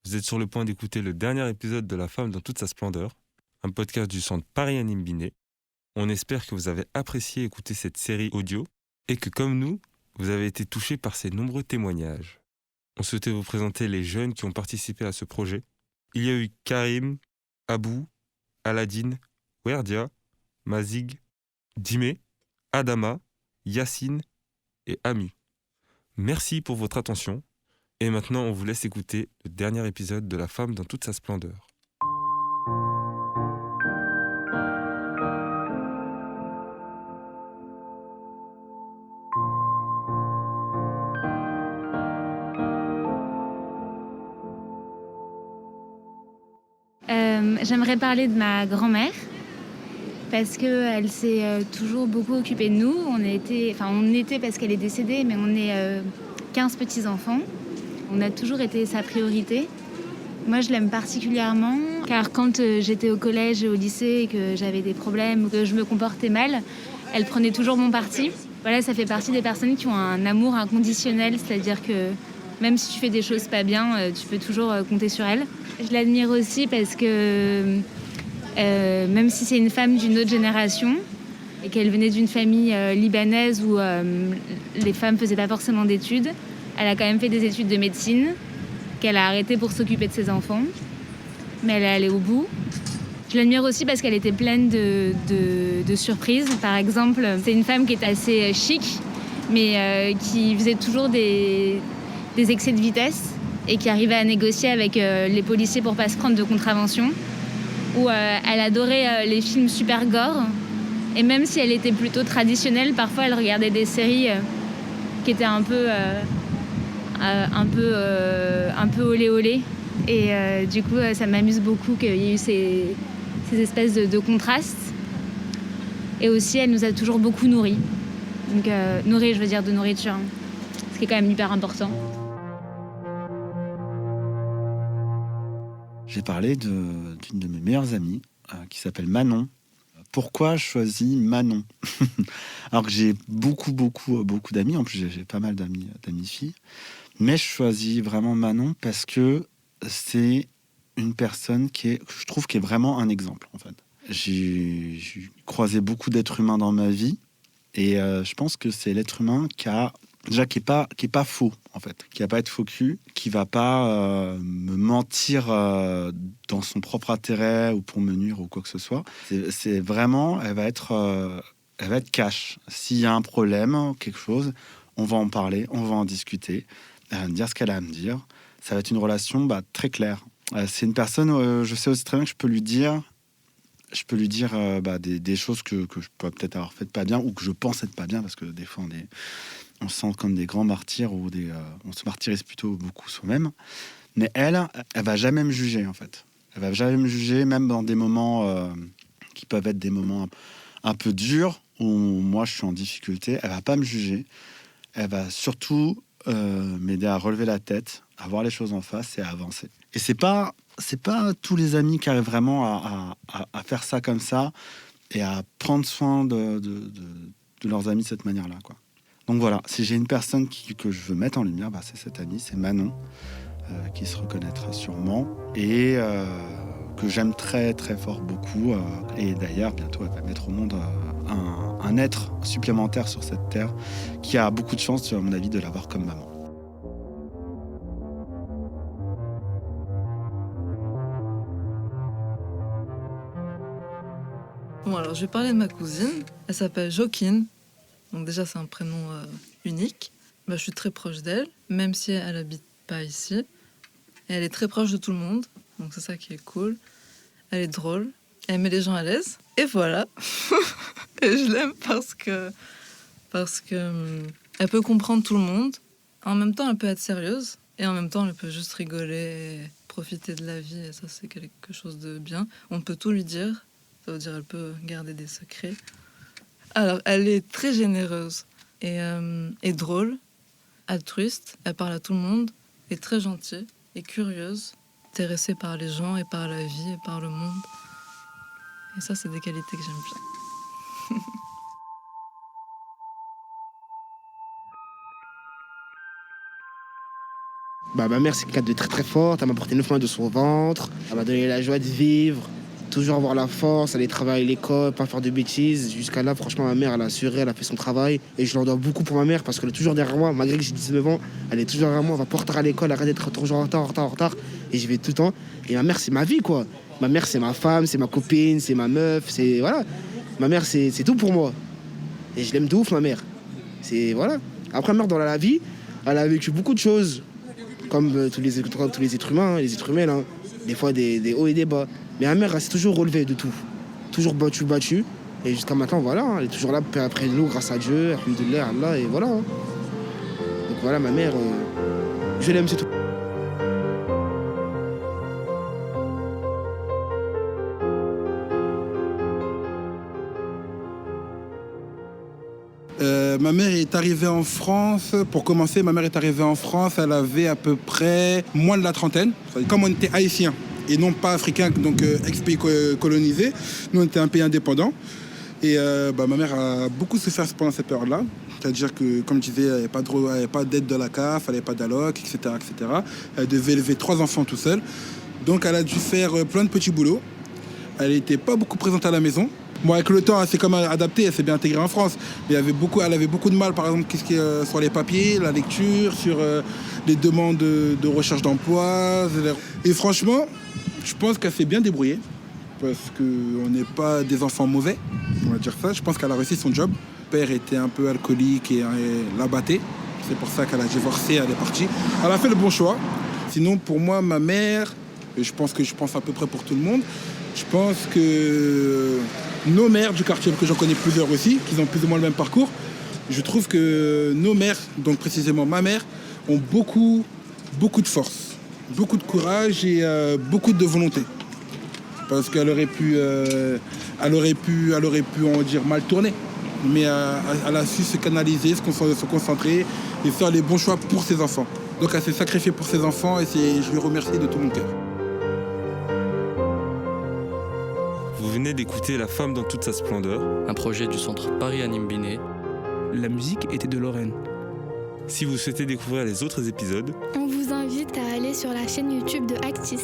Vous êtes sur le point d'écouter le dernier épisode de La Femme dans toute sa splendeur, un podcast du centre Paris Animbiné. On espère que vous avez apprécié écouter cette série audio et que, comme nous, vous avez été touchés par ces nombreux témoignages. On souhaitait vous présenter les jeunes qui ont participé à ce projet. Il y a eu Karim, Abou, Aladine, Werdia, Mazig, Dime, Adama, Yacine et Ami. Merci pour votre attention. Et maintenant, on vous laisse écouter le dernier épisode de La Femme dans toute sa splendeur. J'aimerais parler de ma grand-mère parce qu'elle s'est toujours beaucoup occupée de nous. On était parce qu'elle est décédée, mais on est 15 petits-enfants. On a toujours été sa priorité. Moi, je l'aime particulièrement car quand j'étais au collège et au lycée et que j'avais des problèmes ou que je me comportais mal, elle prenait toujours mon parti. Voilà, ça fait partie des personnes qui ont un amour inconditionnel, c'est-à-dire que même si tu fais des choses pas bien, tu peux toujours compter sur elle. Je l'admire aussi parce que même si c'est une femme d'une autre génération et qu'elle venait d'une famille libanaise où les femmes faisaient pas forcément d'études, elle a quand même fait des études de médecine qu'elle a arrêtées pour s'occuper de ses enfants. Mais elle est allée au bout. Je l'admire aussi parce qu'elle était pleine de surprises. Par exemple, c'est une femme qui est assez chic, mais qui faisait toujours des excès de vitesse et qui arrivait à négocier avec les policiers pour pas se prendre de contravention. Ou elle adorait les films super gore. Et même si elle était plutôt traditionnelle, parfois elle regardait des séries qui étaient un peu olé olé. Et du coup, ça m'amuse beaucoup qu'il y ait eu ces espèces de contrastes. Et aussi, elle nous a toujours beaucoup nourris. Donc, nourris, je veux dire de nourriture, hein. Ce qui est quand même hyper important. J'ai parlé d'une de mes meilleures amies qui s'appelle Manon. Pourquoi je choisis Manon? Alors que j'ai beaucoup d'amis. En plus, j'ai pas mal d'amis filles. Mais je choisis vraiment Manon parce que c'est une personne je trouve, qui est vraiment un exemple, en fait. J'ai croisé beaucoup d'êtres humains dans ma vie. Et je pense que c'est l'être humain qui est pas faux, en fait, qui va pas être faux cul, qui va pas me mentir dans son propre intérêt ou pour me nuire ou quoi que ce soit. C'est vraiment, elle va être cash. S'il y a un problème, quelque chose, on va en parler, on va en discuter, elle va me dire ce qu'elle a à me dire. Ça va être une relation très claire. C'est une personne, je sais aussi très bien que je peux lui dire des choses que je peux peut-être avoir faites pas bien ou que je pense être pas bien, parce que des fois on se sent comme des grands martyrs ou on se martyrise plutôt beaucoup soi-même. Mais elle va jamais me juger, en fait. Elle va jamais me juger, même dans des moments qui peuvent être des moments un peu durs où moi je suis en difficulté. Elle va pas me juger. Elle va surtout m'aider à relever la tête, à voir les choses en face et à avancer. Et c'est pas tous les amis qui arrivent vraiment à faire ça comme ça et à prendre soin de leurs amis de cette manière-là, quoi. Donc voilà, si j'ai une personne que je veux mettre en lumière, c'est cette amie, c'est Manon, qui se reconnaîtra sûrement et que j'aime très très fort beaucoup. Et d'ailleurs, bientôt, elle va mettre au monde un être supplémentaire sur cette terre qui a beaucoup de chance, à mon avis, de l'avoir comme maman. Bon, alors je vais parler de ma cousine. Elle s'appelle Joquine. Donc déjà, c'est un prénom unique. Je suis très proche d'elle, même si elle habite pas ici. Et elle est très proche de tout le monde. Donc c'est ça qui est cool. Elle est drôle. Elle met les gens à l'aise. Et voilà. Et je l'aime parce que elle peut comprendre tout le monde. En même temps, elle peut être sérieuse. Et en même temps, elle peut juste rigoler et profiter de la vie. Et ça, c'est quelque chose de bien. On peut tout lui dire. Ça veut dire qu'elle peut garder des secrets. Alors, elle est très généreuse et drôle, altruiste. Elle parle à tout le monde, est très gentille et curieuse, intéressée par les gens et par la vie et par le monde. Et ça, c'est des qualités que j'aime bien. Ma mère, c'est quelqu'un de très très forte. Elle m'a porté 9 mois de son ventre. Elle m'a donné la joie de vivre. Toujours avoir la force, aller travailler à l'école, pas faire de bêtises. Jusqu'à là, franchement, ma mère, elle a assuré, elle a fait son travail. Et je leur dois beaucoup pour ma mère parce qu'elle est toujours derrière moi. Malgré que j'ai 19 ans, elle est toujours derrière moi. Elle va pas en retard à l'école, arrête d'être toujours en retard. Et j'y vais tout le temps. Et ma mère, c'est ma vie, quoi. Ma mère, c'est ma femme, c'est ma copine, c'est ma meuf, c'est... Voilà. Ma mère, c'est tout pour moi. Et je l'aime de ouf, ma mère. C'est... Voilà. Après, ma mère, dans la vie, elle a vécu beaucoup de choses. Comme tous les êtres humains, les êtres humains, hein. Des fois des hauts et des bas. Mais ma mère, elle s'est toujours relevée de tout. Toujours battue. Et jusqu'à maintenant, voilà, hein, elle est toujours là après nous, grâce à Dieu, alhamdoulilah, Allah, et voilà. Hein. Donc voilà, ma mère, je l'aime, c'est tout. Ma mère est arrivée en France. Pour commencer, ma mère est arrivée en France. Elle avait à peu près moins de la trentaine. Comme on était haïtiens et non pas africains, donc ex-pays colonisés, nous on était un pays indépendant. Et ma mère a beaucoup souffert pendant cette période-là. C'est-à-dire que, comme je disais, elle n'avait pas d'aide de la CAF, elle n'avait pas d'alloc, etc., etc. Elle devait élever 3 enfants tout seule. Donc elle a dû faire plein de petits boulots. Elle n'était pas beaucoup présente à la maison. Bon, avec le temps, elle s'est quand même adaptée, elle s'est bien intégrée en France. Mais elle avait beaucoup de mal, par exemple, sur les papiers, la lecture, sur les demandes de recherche d'emploi. Et franchement, je pense qu'elle s'est bien débrouillée. Parce qu'on n'est pas des enfants mauvais, on va dire ça. Je pense qu'elle a réussi son job. Mon père était un peu alcoolique et la battait. C'est pour ça qu'elle a divorcé, elle est partie. Elle a fait le bon choix. Sinon, pour moi, ma mère, et je pense à peu près pour tout le monde, je pense que nos mères du quartier, que j'en connais plusieurs aussi, qui ont plus ou moins le même parcours, je trouve que nos mères, donc précisément ma mère, ont beaucoup de force, beaucoup de courage et beaucoup de volonté. Parce qu'elle aurait pu, on va dire, mal tourner. Mais elle a su se canaliser, se concentrer et faire les bons choix pour ses enfants. Donc elle s'est sacrifiée pour ses enfants et je lui remercie de tout mon cœur. Vous venez d'écouter La femme dans toute sa splendeur, un projet du centre Paris Animbiné. La musique était de Lorraine. Si vous souhaitez découvrir les autres épisodes, on vous invite à aller sur la chaîne YouTube de Actis.